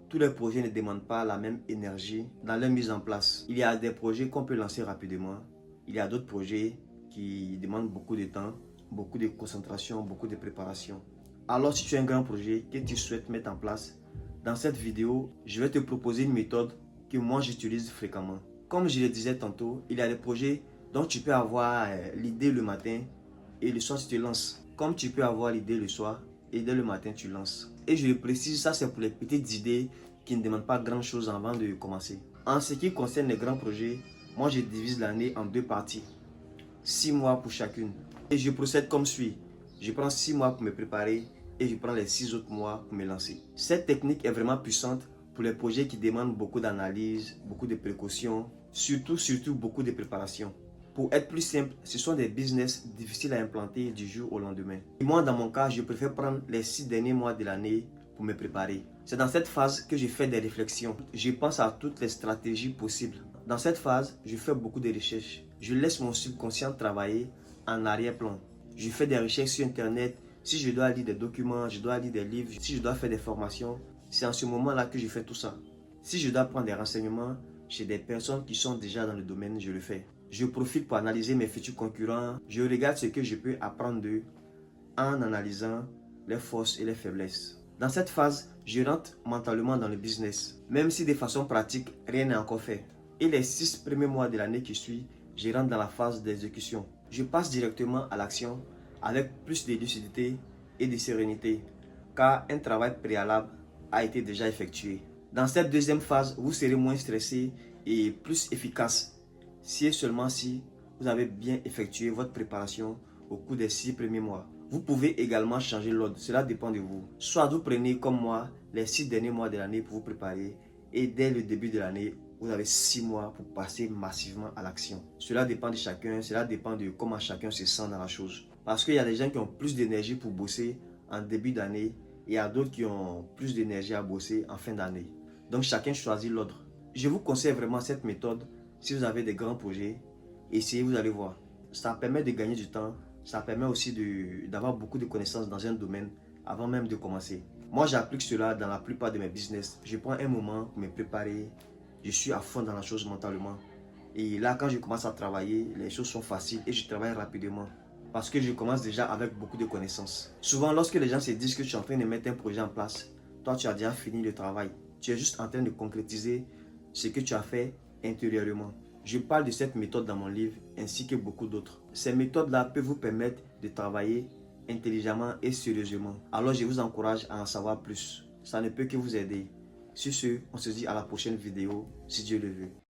tous les projets ne demandent pas la même énergie dans leur mise en place. Il y a des projets qu'on peut lancer rapidement. Il y a d'autres projets qui demandent beaucoup de temps, beaucoup de concentration, beaucoup de préparation. Alors si tu as un grand projet que tu souhaites mettre en place, dans cette vidéo, je vais te proposer une méthode que moi j'utilise fréquemment. Comme je le disais tantôt, il y a des projets dont tu peux avoir l'idée le matin et le soir tu te lances. Comme tu peux avoir l'idée le soir et dès le matin tu lances. Et je le précise, ça c'est pour les petites idées qui ne demandent pas grand chose avant de commencer. En ce qui concerne les grands projets, moi je divise l'année en 2 parties. 6 mois pour chacune. Et je procède comme suit. Je prends 6 mois pour me préparer et je prends les 6 autres mois pour me lancer. Cette technique est vraiment puissante pour les projets qui demandent beaucoup d'analyse, beaucoup de précautions, surtout beaucoup de préparation. Pour être plus simple, ce sont des business difficiles à implanter du jour au lendemain. Et moi, dans mon cas, je préfère prendre les 6 derniers mois de l'année pour me préparer. C'est dans cette phase que je fais des réflexions. Je pense à toutes les stratégies possibles. Dans cette phase, je fais beaucoup de recherches. Je laisse mon subconscient travailler en arrière-plan. Je fais des recherches sur Internet. Si je dois lire des documents, je dois lire des livres, si je dois faire des formations, c'est en ce moment-là que je fais tout ça. Si je dois prendre des renseignements chez des personnes qui sont déjà dans le domaine, je le fais. Je profite pour analyser mes futurs concurrents. Je regarde ce que je peux apprendre d'eux en analysant les forces et les faiblesses. Dans cette phase, je rentre mentalement dans le business, même si de façon pratique, rien n'est encore fait. Et les 6 premiers mois de l'année qui suit, je rentre dans la phase d'exécution. Je passe directement à l'action avec plus de lucidité et de sérénité, car un travail préalable a été déjà effectué. Dans cette deuxième phase, vous serez moins stressé et plus efficace, si et seulement si vous avez bien effectué votre préparation au cours des 6 premiers mois. Vous pouvez également changer l'ordre, cela dépend de vous. Soit vous prenez comme moi les 6 derniers mois de l'année pour vous préparer et dès le début de l'année, vous avez 6 mois pour passer massivement à l'action. Cela dépend de chacun, cela dépend de comment chacun se sent dans la chose. Parce qu'il y a des gens qui ont plus d'énergie pour bosser en début d'année et il y a d'autres qui ont plus d'énergie à bosser en fin d'année. Donc chacun choisit l'ordre. Je vous conseille vraiment cette méthode si vous avez des grands projets. Essayez, vous allez voir. Ça permet de gagner du temps. Ça permet aussi d'avoir beaucoup de connaissances dans un domaine avant même de commencer. Moi, j'applique cela dans la plupart de mes business. Je prends un moment pour me préparer. Je suis à fond dans la chose mentalement. Et là, quand je commence à travailler, les choses sont faciles et je travaille rapidement. Parce que je commence déjà avec beaucoup de connaissances. Souvent, lorsque les gens se disent que tu es en train de mettre un projet en place, toi, tu as déjà fini le travail. Tu es juste en train de concrétiser ce que tu as fait intérieurement. Je parle de cette méthode dans mon livre ainsi que beaucoup d'autres. Ces méthodes-là peuvent vous permettre de travailler intelligemment et sérieusement. Alors je vous encourage à en savoir plus. Ça ne peut que vous aider. Sur ce, on se dit à la prochaine vidéo si Dieu le veut.